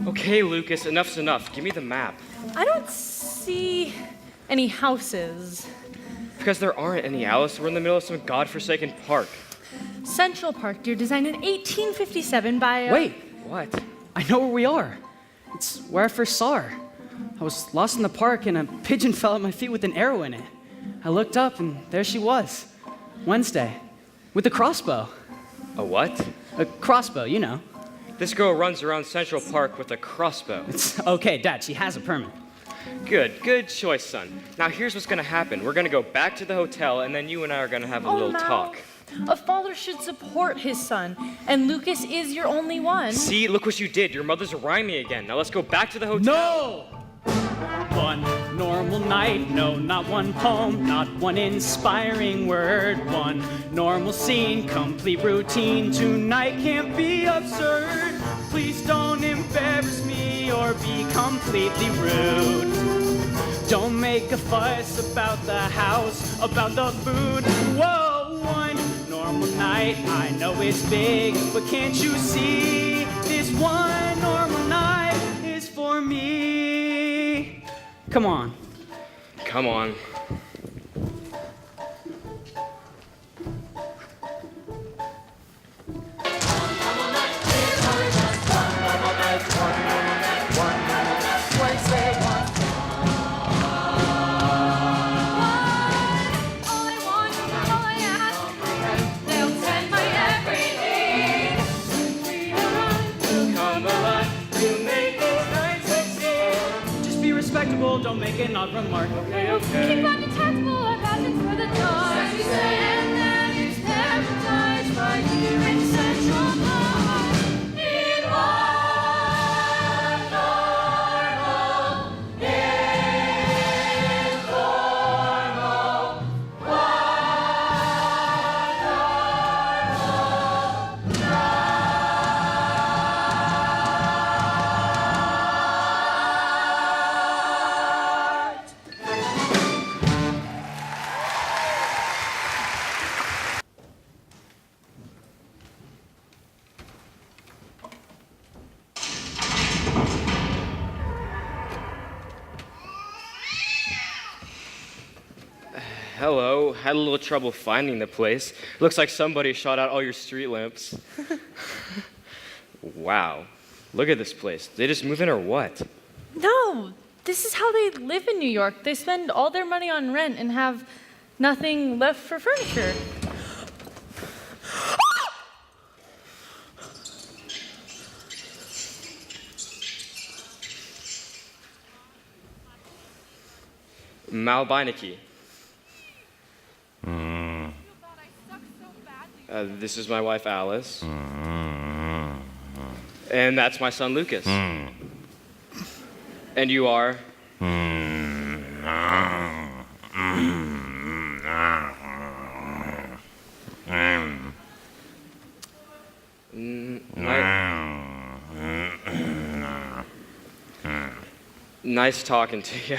Okay, Lucas, enough's enough. Give me the map. I don't see any houses. Because there aren't any, Alice. We're in the middle of some godforsaken park. Central Park, dear, designed in 1857 by Wait, What? I know where we are. It's where I first saw her. I was lost in the park and a pigeon fell at my feet with an arrow in it. I looked up and there she was, Wednesday, with a crossbow. A what? A crossbow, you know. This girl runs around Central Park with a crossbow. It's okay, Dad, she has a permit. Good choice, son. Now here's what's gonna happen. We're gonna go back to the hotel, and then you and I are gonna have a little Mal. talk. A father should support his son, and Lucas is your only one. See, look what you did. Your mother's rhyming again. Now let's go back to the hotel. No! One normal night, no, not one poem, not one inspiring word. One normal scene, complete routine. Tonight can't be absurd. Please don't embarrass me or be completely rude. Don't make a fuss about the house, about the food. Whoa, one normal night, I know it's big, but can't you see? This one normal night is for me. Come on. Come on. Don't make an odd remark. Okay. Keep on the tactful, our passion for the dark. As we say, and then it's paradise right here in Central Park. In one normal, informal, Hello. Had a little trouble finding the place. Looks like somebody shot out all your street lamps. Wow. Look at this place. They just move in or what? No, this is how they live in New York. They spend all their money on rent and have nothing left for furniture. Mal Beinecke. This is my wife, Alice. And that's my son, Lucas. And you are? Nice talking to you.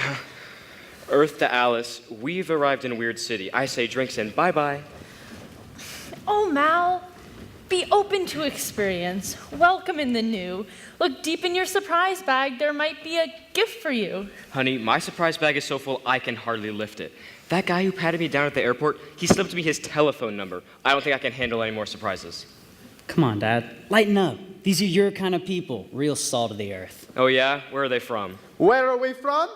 Earth to Alice, we've arrived in Weird City. I say drinks and bye-bye. Oh, Mal, be open to experience. Welcome in the new. Look deep in your surprise bag. There might be a gift for you. Honey, my surprise bag is so full I can hardly lift it. That guy who patted me down at the airport, he slipped me his telephone number. I don't think I can handle any more surprises. Come on, Dad. Lighten up. These are your kind of people. Real salt of the earth. Oh yeah? Where are they from? Where are we from?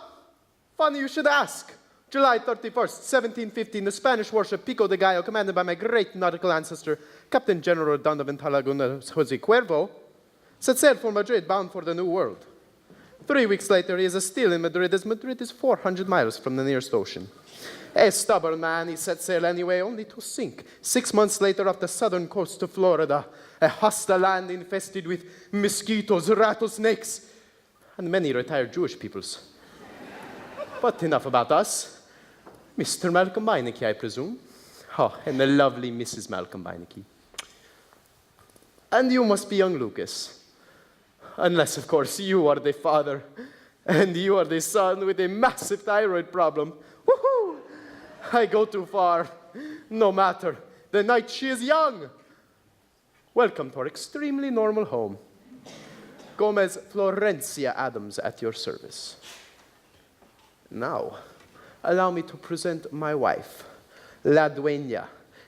Funny you should ask. July 31st, 1715, the Spanish warship Pico de Gallo, commanded by my great nautical ancestor, Captain General Donovan Talaguna Jose Cuervo, set sail for Madrid, bound for the New World. 3 weeks later, he is still in Madrid, as Madrid is 400 miles from the nearest ocean. A stubborn man, he set sail anyway, only to sink. 6 months later, off the southern coast of Florida, a hostile land infested with mosquitoes, rattlesnakes, and many retired Jewish peoples. But enough about us. Mr. Malcolm Beinecke, I presume. Oh, and the lovely Mrs. Malcolm Beinecke. And you must be young Lucas. Unless, of course, you are the father, and you are the son with a massive thyroid problem. Woohoo! I go too far. No matter. The night she is young. Welcome to our extremely normal home. Gomez Florencia Addams at your service. Now, allow me to present my wife, La Dueña,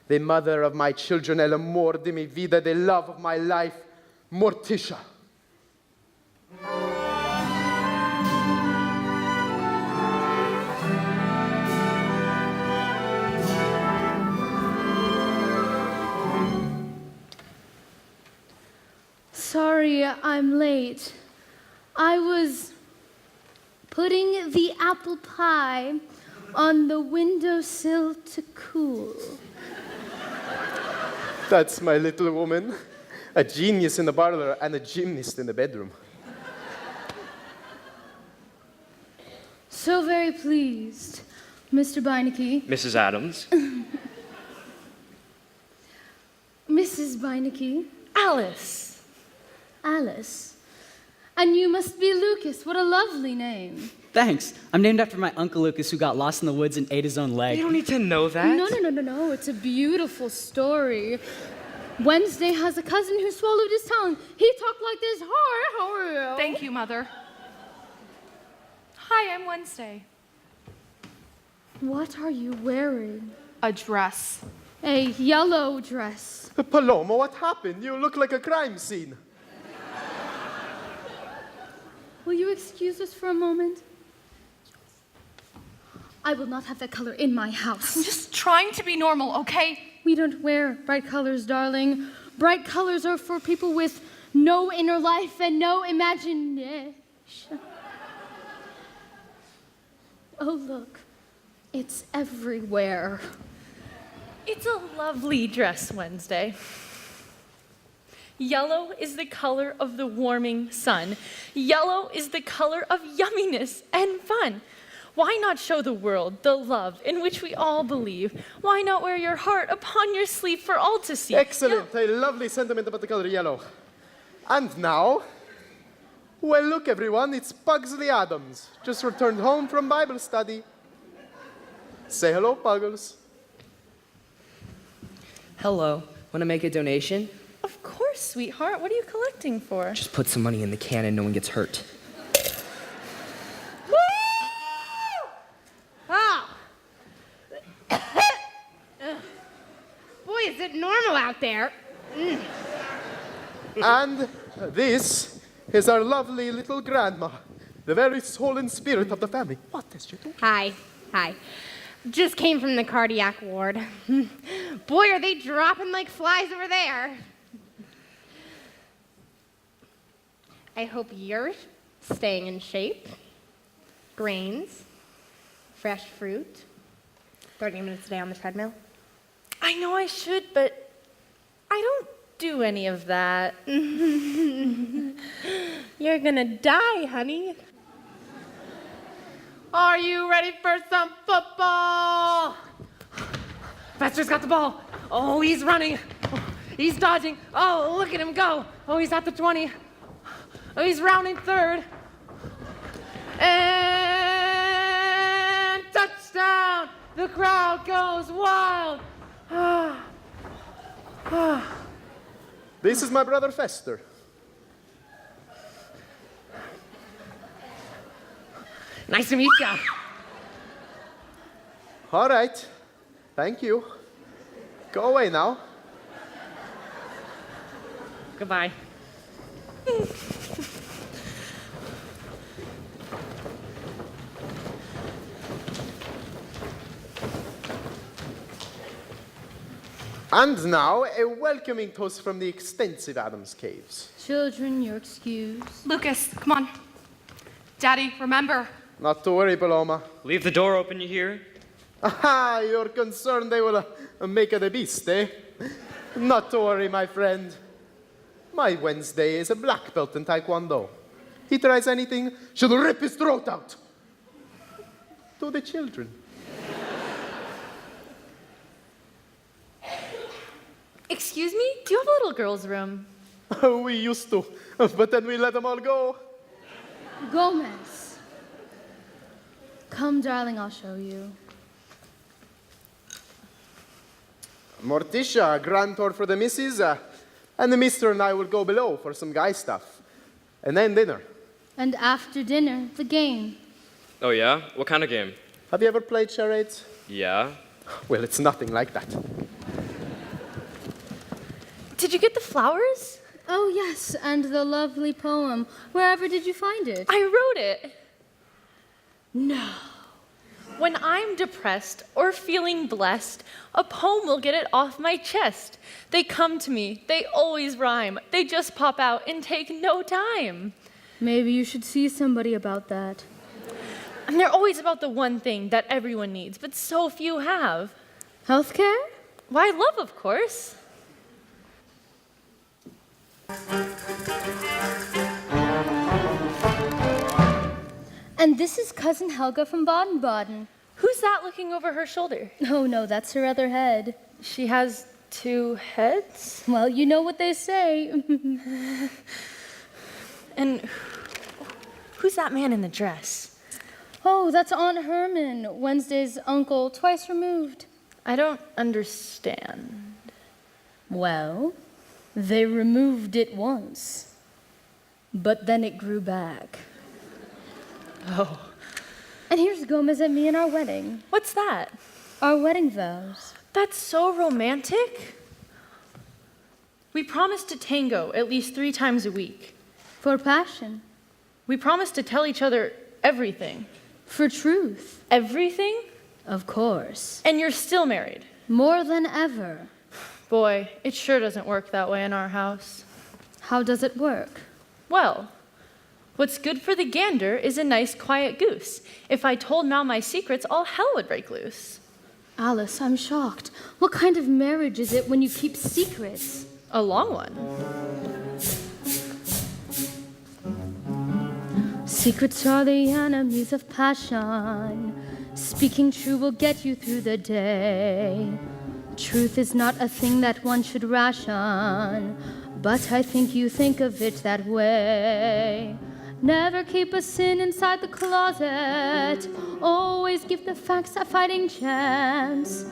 the mother of my children, el amor de mi vida, the love of my life, Morticia. Sorry, I'm late. I was putting the apple pie on the windowsill to cool. That's my little woman, a genius in the parlor and a gymnast in the bedroom. So very pleased, Mr. Beinecke. Mrs. Addams. Mrs. Beinecke. Alice. Alice. And you must be Lucas. What a lovely name. Thanks. I'm named after my Uncle Lucas who got lost in the woods and ate his own leg. You don't need to know that. No. It's a beautiful story. Wednesday has a cousin who swallowed his tongue. He talked like this. Hi, how are you? Thank you, Mother. Hi, I'm Wednesday. What are you wearing? A dress. A yellow dress. Paloma, what happened? You look like a crime scene. Will you excuse us for a moment? I will not have that color in my house. I'm just trying to be normal, okay? We don't wear bright colors, darling. Bright colors are for people with no inner life and no imagination. Oh, look. It's everywhere. It's a lovely dress, Wednesday. Yellow is the color of the warming sun. Yellow is the color of yumminess and fun. Why not show the world the love in which we all believe? Why not wear your heart upon your sleeve for all to see? Excellent. A lovely sentiment about the color yellow. And now, well, look, everyone, it's Pugsley Addams. Just returned home from Bible study. Say hello, Puggles. Hello. Want to make a donation? Of course, sweetheart. What are you collecting for? Just put some money in the can and no one gets hurt. Oh. Boy, is it normal out there. And this is our lovely little grandma, the very soul and spirit of the family. What is you doing? Hi. Just came from the cardiac ward. Boy, are they dropping like flies over there. I hope you're staying in shape. Grains, fresh fruit, 30 minutes a day on the treadmill. I know I should, but I don't do any of that. You're gonna die, honey. Are you ready for some football? Fester's got the ball. Oh, he's running. Oh, he's dodging. Oh, look at him go. Oh, he's at the 20. Oh, he's rounding third. And touchdown! The crowd goes wild. This is my brother Fester. Nice to meet ya. All right. Thank you. Go away now. Goodbye. And now, a welcoming toast from the extensive Addams Caves. Children, you're excused. Lucas, come on. Daddy, remember. Not to worry, Paloma. Leave the door open, you hear? Aha, you're concerned they will make the beast, eh? Not to worry, my friend. My Wednesday is a black belt in Taekwondo. He tries anything, she'll rip his throat out. To the children. Excuse me? Do you have a little girl's room? We used to, but then we let them all go. Gomez. Come, darling, I'll show you. Morticia, grand tour for the missus. And the mister and I will go below for some guy stuff. And then dinner. And after dinner, the game. Oh, yeah? What kind of game? Have you ever played charades? Yeah. Well, it's nothing like that. Did you get the flowers? Oh, yes, and the lovely poem. Wherever did you find it? I wrote it. No. When I'm depressed or feeling blessed, a poem will get it off my chest. They come to me, they always rhyme. They just pop out and take no time. Maybe you should see somebody about that. And they're always about the one thing that everyone needs, but so few have. Healthcare? Why, love, of course. And this is Cousin Helga from Baden-Baden. Who's that looking over her shoulder? Oh, no, that's her other head. She has two heads? Well, you know what they say. And who's that man in the dress? Oh, that's Aunt Herman, Wednesday's uncle, twice removed. I don't understand. Well, they removed it once, but then it grew back. Oh. And here's Gomez and me in our wedding. What's that? Our wedding vows. That's so romantic. We promised to tango at least 3 times a week. For passion. We promised to tell each other everything. For truth. Everything? Of course. And you're still married. More than ever. Boy, it sure doesn't work that way in our house. How does it work? Well, what's good for the gander is a nice quiet goose. If I told Mal my secrets, all hell would break loose. Alice, I'm shocked. What kind of marriage is it when you keep secrets? A long one. Secrets are the enemies of passion. Speaking true will get you through the day. Truth is not a thing that one should ration, but I think you think of it that way. Never keep a sin inside the closet. Always give the facts a fighting chance.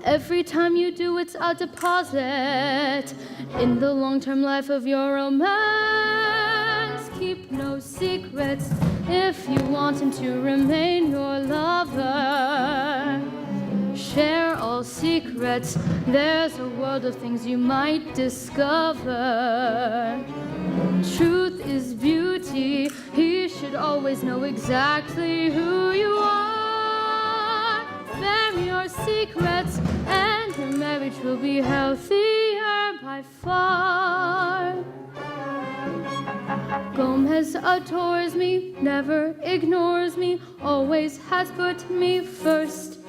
Every time you do, it's a deposit in the long-term life of your romance. Keep no secrets if you want him to remain your lover. Share all secrets. There's a world of things you might discover. Truth is beauty. He should always know exactly who you are. Spare your secrets, and your marriage will be healthier by far. Gomez adores me, never ignores me, always has put me first.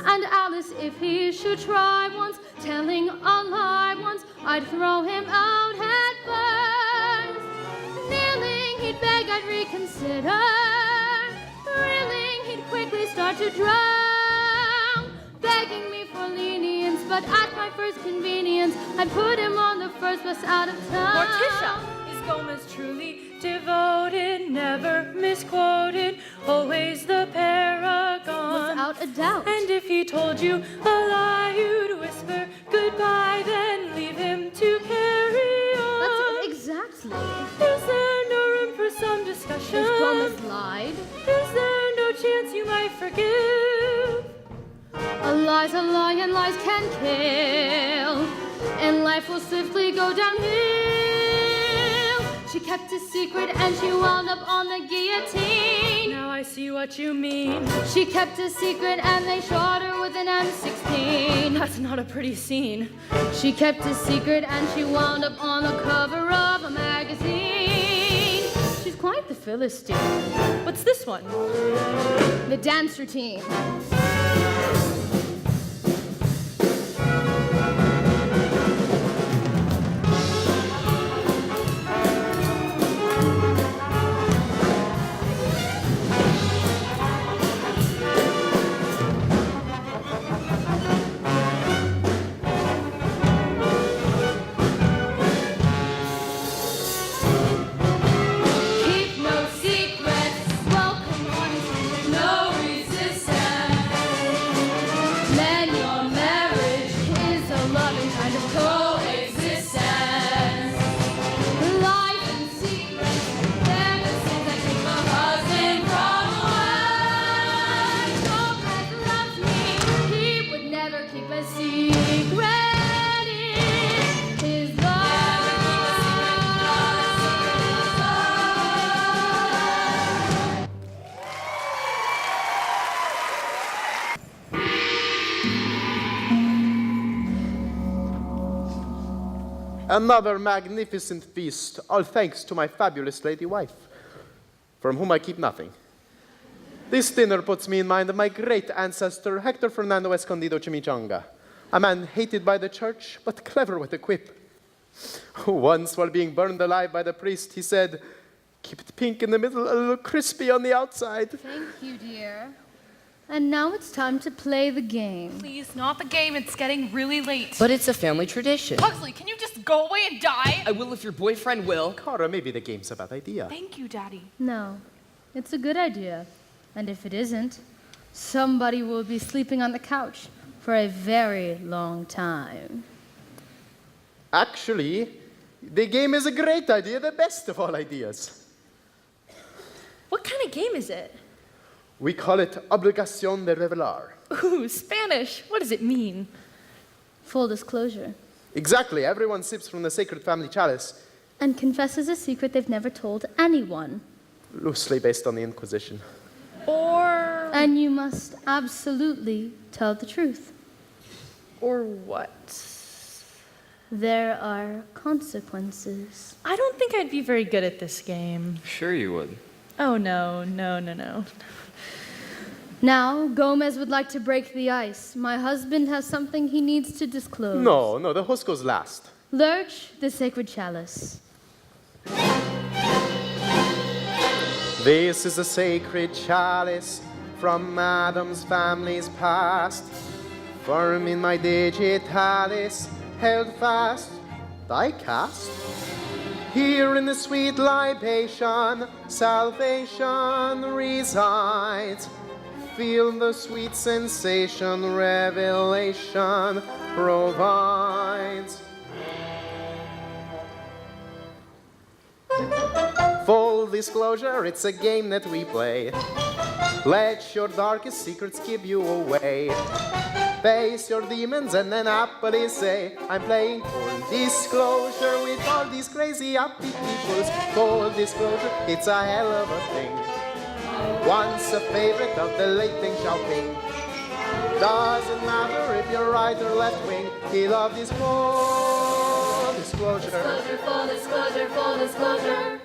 And Alice, if he should try once, telling a lie once, I'd throw him out head first. Kneeling, he'd beg I'd reconsider. Thrilling, he'd quickly start to drown. Begging me for lenience, but at my first convenience, I'd put him on the first bus out of town. Morticia, is Gomez truly devoted, never misquoted, always the paragon? Without a doubt. And if he told you a lie, you'd whisper goodbye, then leave him to carry on. That's it, exactly. Is there no room for some discussion? If Gomez lied, Is there no chance you might forgive? a lie's a lie and lies can kill, and life will swiftly go downhill. She kept a secret and she wound up on the guillotine. Now I see what you mean. She kept a secret and they shot her with an M16. That's not a pretty scene. She kept a secret and she wound up on the cover of a magazine. She's quite the Philistine. What's this one? The dance routine. Keep no secrets. Welcome one, no resistance. Another magnificent feast, all thanks to my fabulous lady wife, from whom I keep nothing. This dinner puts me in mind of my great ancestor, Hector Fernando Escondido Chimichanga, a man hated by the church, but clever with a quip. Once, while being burned alive by the priest, he said, "Keep it pink in the middle, a little crispy on the outside." Thank you, dear. And now it's time to play the game. Please, not the game. It's getting really late. But it's a family tradition. Pugsley, can you just go away and die? I will if your boyfriend will. Cara, maybe the game's a bad idea. Thank you, Daddy. No, it's a good idea. And if it isn't, somebody will be sleeping on the couch for a very long time. Actually, the game is a great idea, the best of all ideas. What kind of game is it? We call it obligación de revelar. Ooh, Spanish. What does it mean? Full disclosure. Exactly, everyone sips from the sacred family chalice, And confesses a secret they've never told anyone. loosely based on the Inquisition. Or And you must absolutely tell the truth. or what? There are consequences. I don't think I'd be very good at this game. Sure you would. Oh no, no, no, no. Now, Gomez would like to break the ice. My husband has something he needs to disclose. No, the host goes last. Lurch, the sacred chalice. This is a sacred chalice from Addams' family's past. Firm in my digitalis, held fast, die cast. Here in the sweet libation, salvation resides. Feel the sweet sensation, revelation provides. Full disclosure, it's a game that we play. Let your darkest secrets keep you away. Face your demons and then happily say, I'm playing full disclosure with all these crazy happy peoples. Full disclosure, it's a hell of a thing. Once a favorite of the late Deng Xiaoping. Doesn't matter if you're right or left wing, he loved his full disclosure. Disclosure, full disclosure, full disclosure.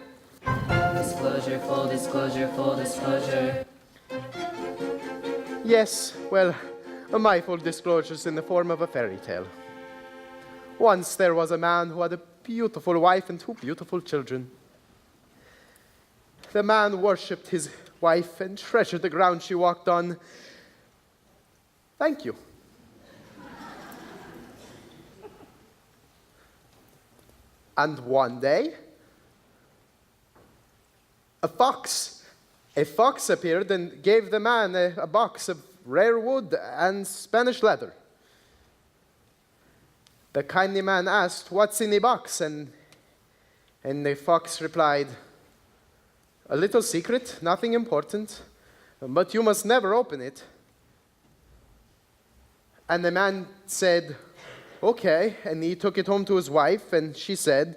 Disclosure, full disclosure, full disclosure. Yes, well, my full disclosure's in the form of a fairy tale. Once there was a man who had a beautiful wife and 2 beautiful children. The man worshipped his wife and treasured the ground she walked on. Thank you. And one day, a fox appeared and gave the man a box of rare wood and Spanish leather. The kindly man asked, "What's in the box?" And the fox replied, "A little secret, nothing important, but you must never open it." And the man said, "Okay," and he took it home to his wife, and she said,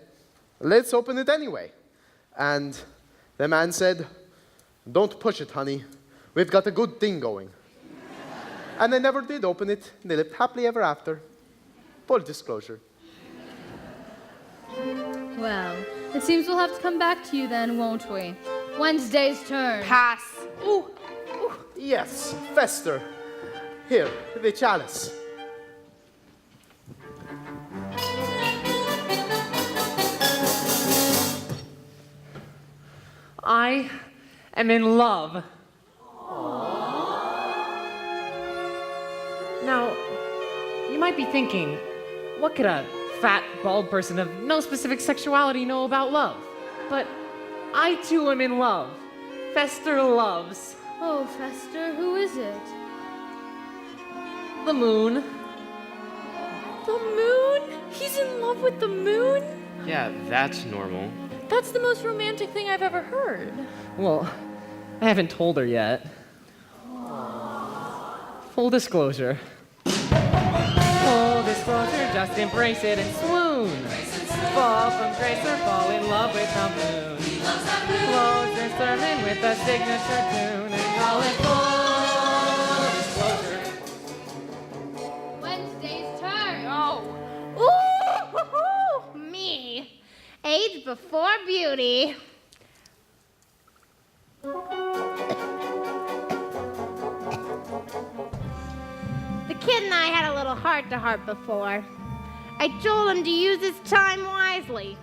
"Let's open it anyway." And the man said, "Don't push it, honey. We've got a good thing going." And they never did open it. They lived happily ever after. Full disclosure. Well, it seems we'll have to come back to you then, won't we? Wednesday's turn. Pass. Ooh, Yes, Fester. Here, the chalice. I am in love. Now, you might be thinking, what could a fat, bald person of no specific sexuality know about love? But I too am in love. Fester loves Oh, Fester, who is it? the moon. the moon? He's in love with the moon? Yeah, that's normal. That's the most romantic thing I've ever heard. Well, I haven't told her yet. Full disclosure. Full disclosure, just embrace it and swoon. Fall from grace or fall in love with the moon. Close your sermon with a signature tune and call it full disclosure. Wednesday's turn. Oh. Ooh, me. age before beauty. The kid and I had a little heart-to-heart before. I told him to use his time wisely.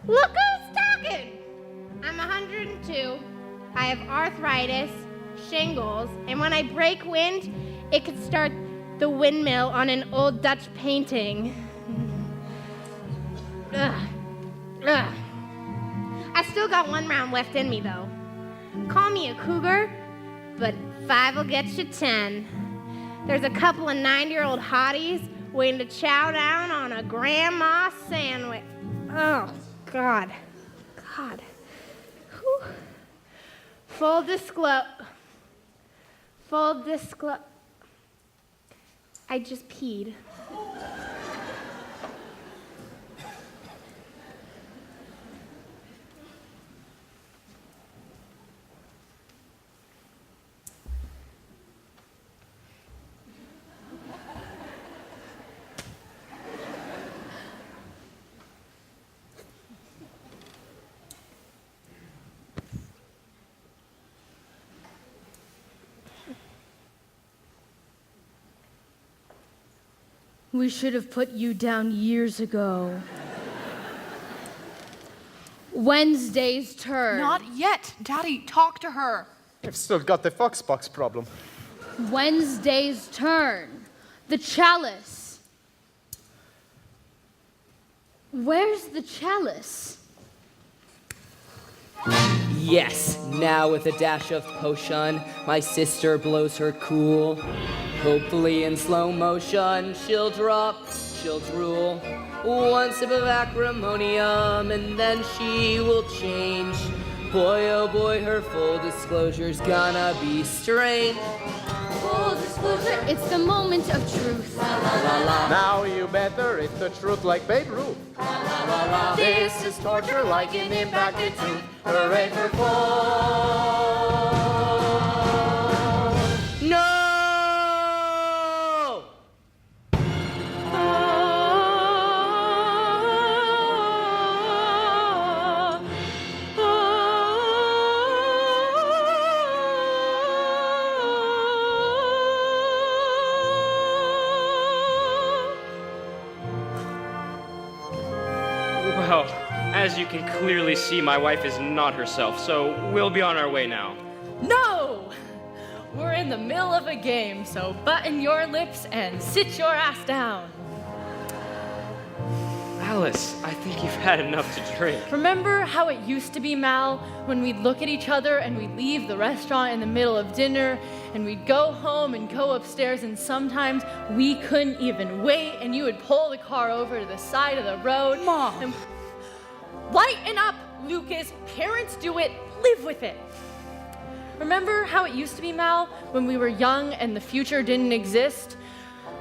Look who's talking! I'm 102. I have arthritis, shingles, and when I break wind, it could start the windmill on an old Dutch painting. Ugh. Ugh. I still got 1 round left in me, though. Call me a cougar, but 5 will get you 10. There's a couple of 90-year-old hotties waiting to chow down on a grandma sandwich. Oh, God. God. Whew. Full disclose. I just peed. We should have put you down years ago. Wednesday's turn. Not yet. Daddy, talk to her. I've still got the Foxbox problem. Wednesday's turn. The chalice. Where's the chalice? Yes, now with a dash of potion, my sister blows her cool. Hopefully in slow motion, she'll drop, she'll drool. 1 sip of acrimonium, and then she will change. Boy, oh boy, her full disclosure's gonna be strange. Full disclosure, it's the moment of truth. Now you better eat the truth like Babe Ruth. This is torture like an impacted tooth. Hooray for fall. No! Well, as you can clearly see, my wife is not herself, so we'll be on our way now. No! We're in the middle of a game, so button your lips and sit your ass down. Alice, I think you've had enough to drink. Remember how it used to be, Mal, when we'd look at each other and we'd leave the restaurant in the middle of dinner and we'd go home and go upstairs and sometimes we couldn't even wait and you would pull the car over to the side of the road. Mom. And lighten up, Lucas. Parents do it. Live with it. Remember how it used to be, Mal, when we were young and the future didn't exist?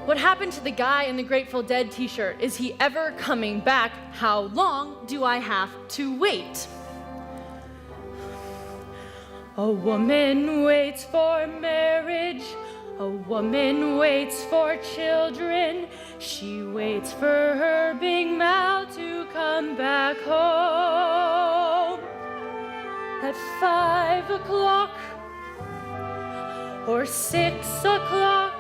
What happened to the guy in the Grateful Dead t-shirt? Is he ever coming back? How long do I have to wait? A woman waits for marriage. A woman waits for children. She waits for her big Mal to come back home. At 5 o'clock or 6 o'clock,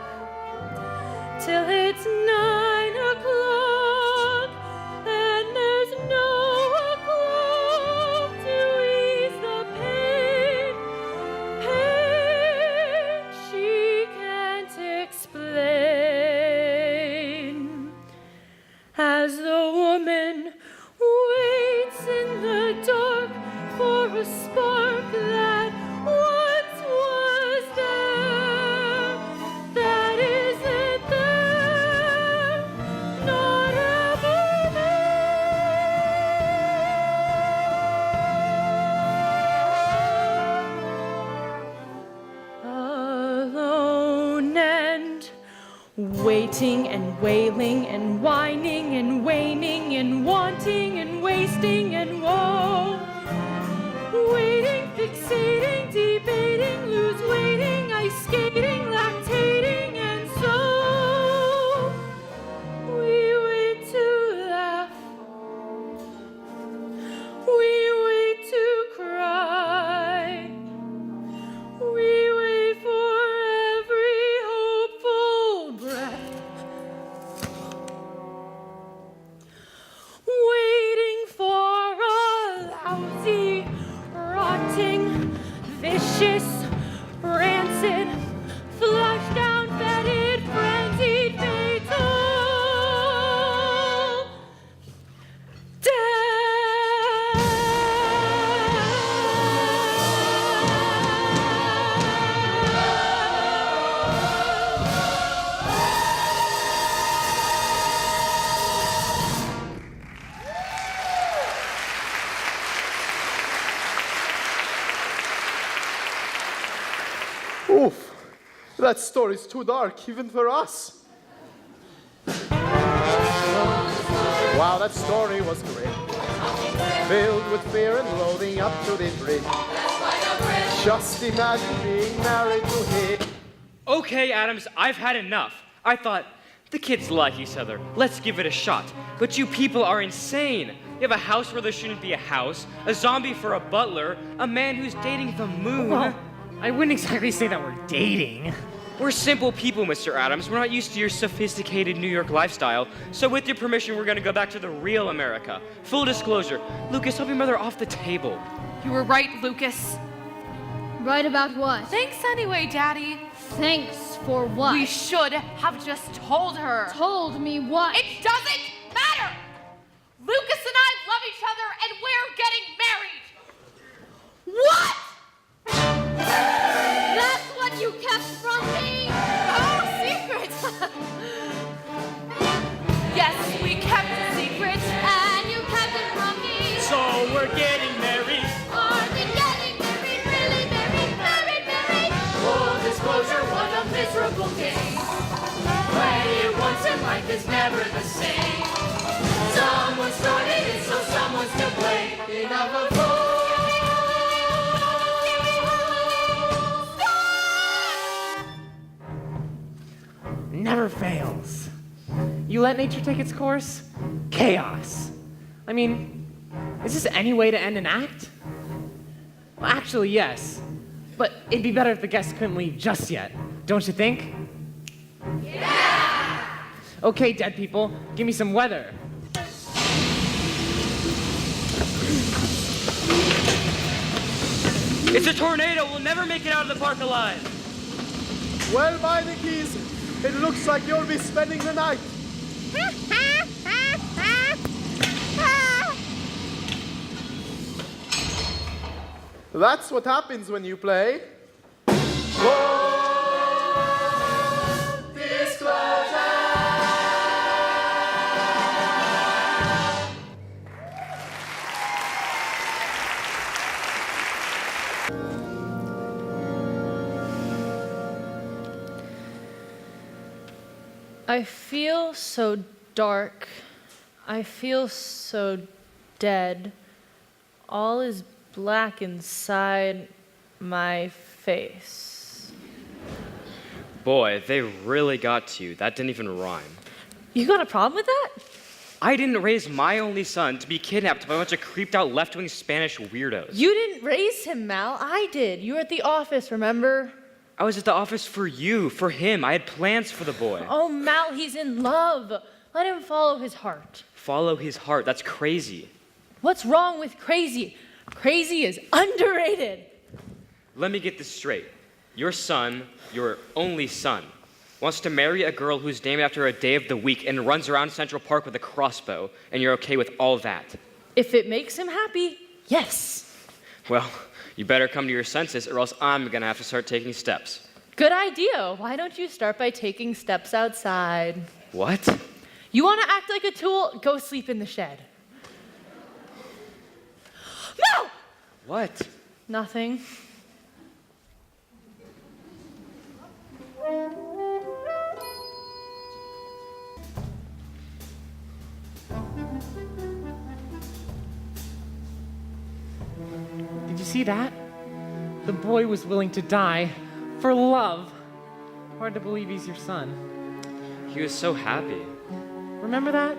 till it's 9 o'clock, and there's no o'clock to ease the pain. Pain she can't explain. As the woman waits in the dark for a spark that once was there, that isn't there, not ever there. Alone and waiting and wailing and whining and waning and wanting and wasting and woe. Waiting, fixating, debating, lose waiting, ice skating, lactating, and so we wait to laugh That story's too dark, even for us. Wow, that story was great. Filled with fear and loathing up to the brim. Just imagine being married to him. Okay, Addams, I've had enough. I thought, the kids like each other. Let's give it a shot. But you people are insane. You have a house where there shouldn't be a house, a zombie for a butler, a man who's dating the moon. Well, I wouldn't exactly say that we're dating. We're simple people, Mr. Addams. We're not used to your sophisticated New York lifestyle. So with your permission, we're gonna go back to the real America. Full disclosure, Lucas, help your mother off the table. You were right, Lucas. Right about what? Thanks anyway, Daddy. Thanks for what? We should have just told her. Told me what? It doesn't matter! Lucas and I love each other and we're getting married! What? That's what you kept from me? Oh, secret! Yes, we kept a secret. And you kept it from me. So we're getting married. Are we getting married? Really married? Full disclosure, what a miserable game. Play it once and life is never the same. Someone started it, so someone's to blame. Enough of fools. Never fails. You let nature take its course? Chaos. I mean, is this any way to end an act? Well, actually, yes. But it'd be better if the guests couldn't leave just yet, don't you think? Yeah! Okay, dead people, give me some weather. It's a tornado. We'll never make it out of the park alive. Well, by the keys, it looks like you'll be spending the night. That's what happens when you play. I feel so dark. I feel so dead. All is black inside my face. Boy, they really got to you. That didn't even rhyme. You got a problem with that? I didn't raise my only son to be kidnapped by a bunch of creeped out left-wing Spanish weirdos. You didn't raise him, Mal. I did. You were at the office, remember? I was at the office for you, for him. I had plans for the boy. Oh, Mal, he's in love. Let him follow his heart. Follow his heart. That's crazy. What's wrong with crazy? Crazy is underrated. Let me get this straight. Your son, your only son, wants to marry a girl who's named after a day of the week and runs around Central Park with a crossbow, and you're okay with all that? If it makes him happy, yes. Well, you better come to your senses, or else I'm gonna have to start taking steps. Good idea. Why don't you start by taking steps outside? What? You want to act like a tool? Go sleep in the shed. No! What? Nothing. Did you see that? The boy was willing to die for love. Hard to believe he's your son. He was so happy. Remember that?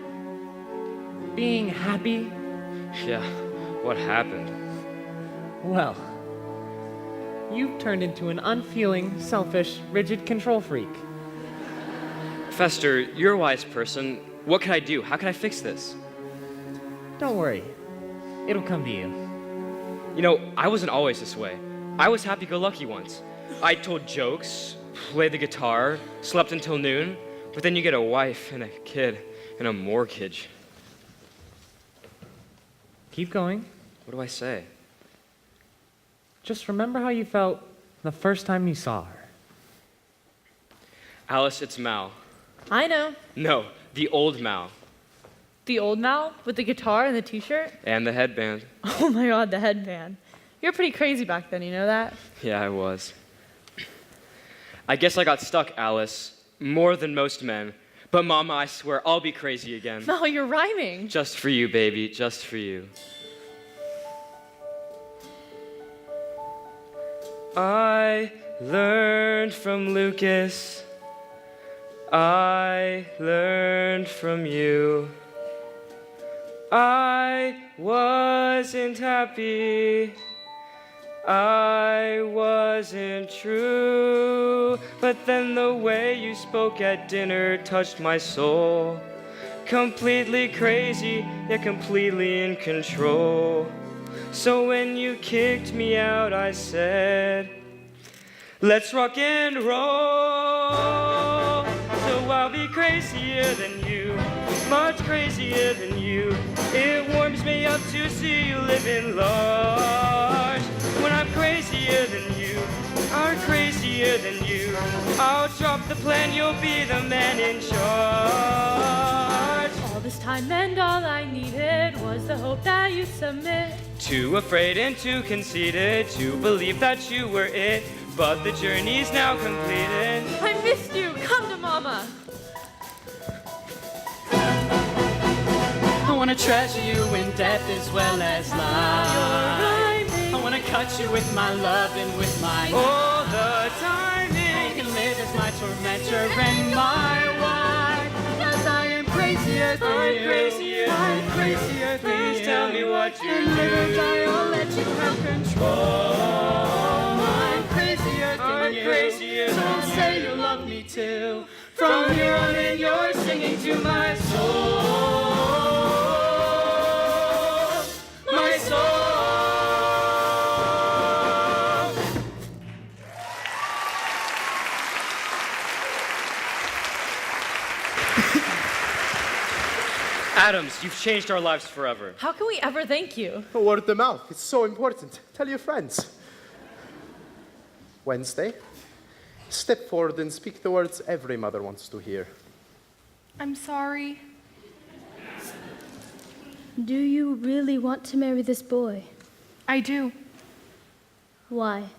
Being happy? Yeah, what happened? Well, you've turned into an unfeeling, selfish, rigid control freak. Fester, you're a wise person. What can I do? How can I fix this? Don't worry. It'll come to you. You know, I wasn't always this way. I was happy-go-lucky once. I told jokes, played the guitar, slept until noon, but then you get a wife and a kid and a mortgage. Keep going. What do I say? Just remember how you felt the first time you saw her. Alice, it's Mal. I know. No, the old Mal. The old Mal with the guitar and the t-shirt? And the headband. Oh my God, the headband. You're pretty crazy back then, you know that? Yeah, I was. I guess I got stuck, Alice. More than most men. But Mama, I swear, I'll be crazy again. No, you're rhyming. Just for you, baby, just for you. I learned from Lucas. I learned from you. I wasn't happy. I wasn't true. But then the way you spoke at dinner touched my soul. Completely crazy, yet completely in control. So when you kicked me out, I said, let's rock and roll. So I'll be crazier than you, much crazier than you. It warms me up to see you living large. When I'm crazier than you, I'm crazier than you. I'll drop the plan, you'll be the man in charge. All this time and all I needed was the hope that you'd submit. Too afraid and too conceited to believe that you were it. But the journey's now completed. I missed you. Come to Mama. I wanna treasure you in death as well as life. I wanna cut you with my love and with my All the timing. You can live as my tormentor and my wife. 'Cause I am crazier than I'm you. crazier than I'm you. crazier than Please you. tell me what you And live or do. die, I'll let you have control. I'm crazier than I'm you. crazier So than say you love me too. From here on in, you're singing to my soul. My soul. Addams, you've changed our lives forever. How can we ever thank you? Word of mouth. It's so important. Tell your friends. Wednesday. Step forward and speak the words every mother wants to hear. I'm sorry. Do you really want to marry this boy? I do. Why?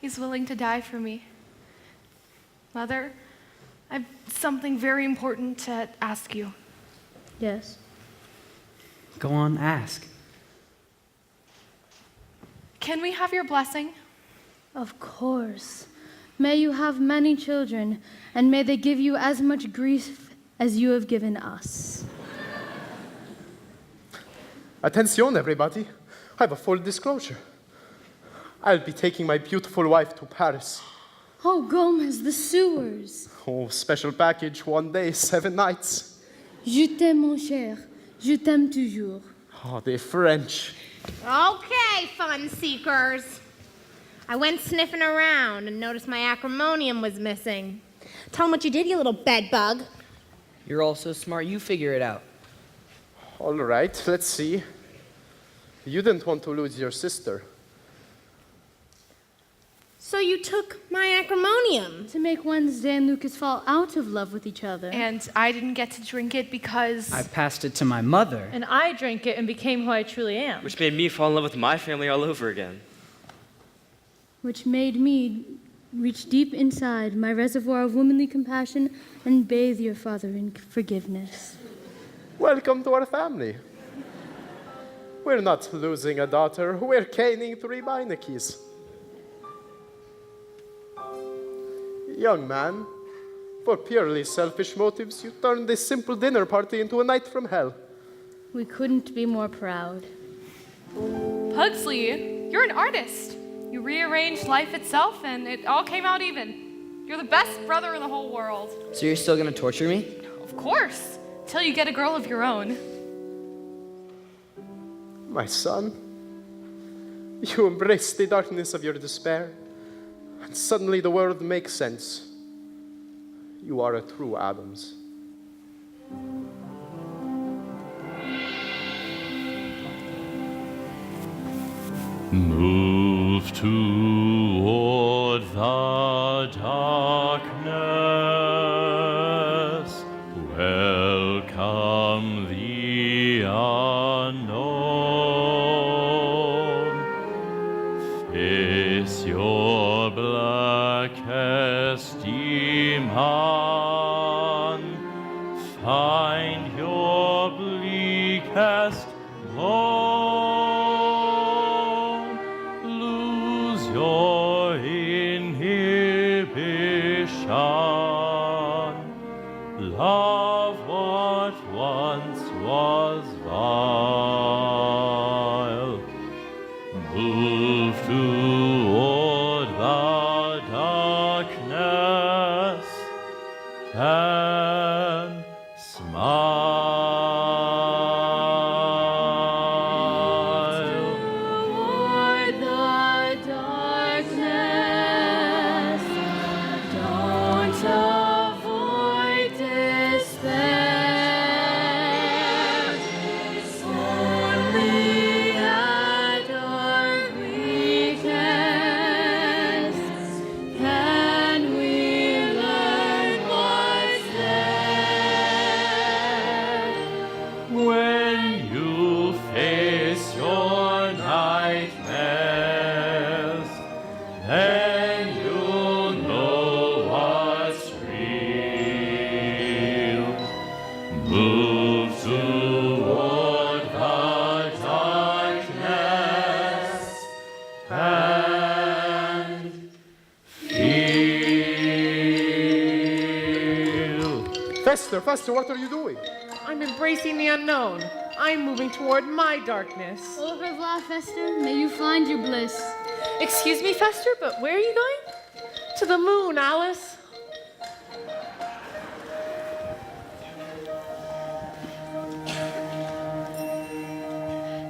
He's willing to die for me. Mother, I've something very important to ask you. Yes. Go on, ask. Can we have your blessing? Of course. May you have many children, and may they give you as much grief as you have given us. Attention, everybody. I have a full disclosure. I'll be taking my beautiful wife to Paris. Oh, Gomez, the sewers. Oh, special package, 1 day, 7 nights. Je t'aime, mon cher. Je t'aime toujours. Oh, they're French. Okay, fun seekers. I went sniffing around and noticed my acrimonium was missing. Tell 'em what you did, you little bed bug. You're all so smart, you figure it out. All right, let's see. You didn't want to lose your sister. So you took my acrimonium. To make Wednesday and Lucas fall out of love with each other. And I didn't get to drink it because I passed it to my mother. And I drank it and became who I truly am. Which made me fall in love with my family all over again. Which made me reach deep inside my reservoir of womanly compassion and bathe your father in forgiveness. Welcome to our family. We're not losing a daughter, we're caning 3 Beinecke's. Young man, for purely selfish motives, you turned this simple dinner party into a night from hell. We couldn't be more proud. Pugsley, you're an artist. You rearranged life itself and it all came out even. You're the best brother in the whole world. So you're still gonna torture me? Of course, till you get a girl of your own. My son, you embrace the darkness of your despair, and suddenly the world makes sense. You are a true Addams. Move toward the darkness, welcome the unknown. Face your black darkest demon, find your bleakest home, lose your inhibition, love what once was vile, move toward the darkness and smile. Toward the darkness, don't avoid despair. Only at our weakest can we learn what's there. When you face your nightmares, then you'll know what's real. Move toward the darkness and feel. Faster, faster, what are you doing? I'm embracing the unknown. I'm moving toward my darkness. Au revoir, Fester. May you find your bliss. Excuse me, Fester, but where are you going? To the moon, Alice.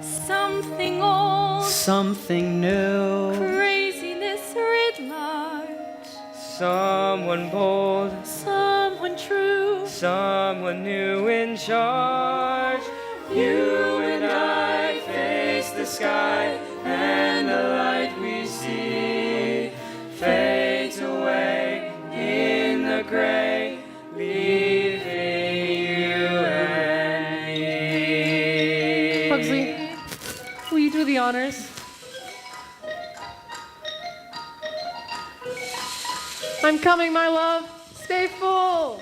Something old, Something new. craziness writ large. Someone bold, Someone true, someone new in charge. You and I face the sky, and the light we see fades away in the gray, leaving you and me. Pugsley, will you do the honors? I'm coming, my love. Stay full.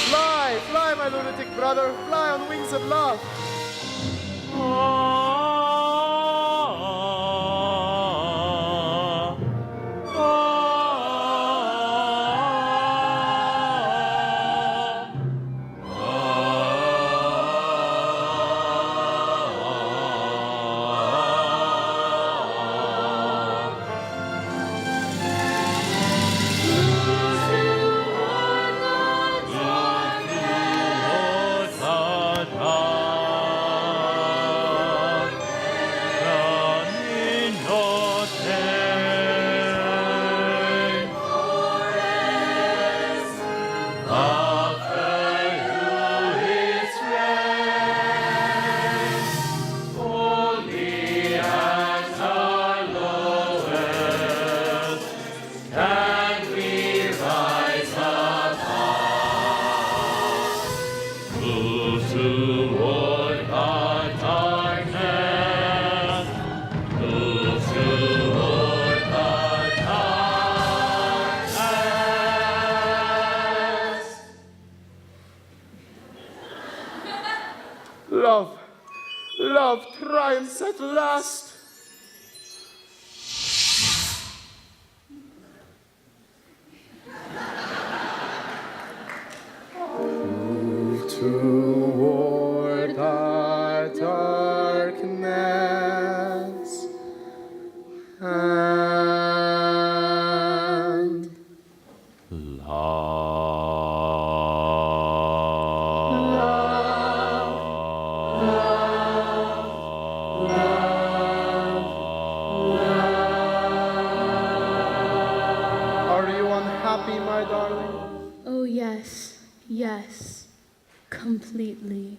Fly, fly, my lunatic brother, fly on wings of love. Love, love triumphs at last. Move toward the darkness and Are you unhappy, my darling? Oh, yes, yes, completely.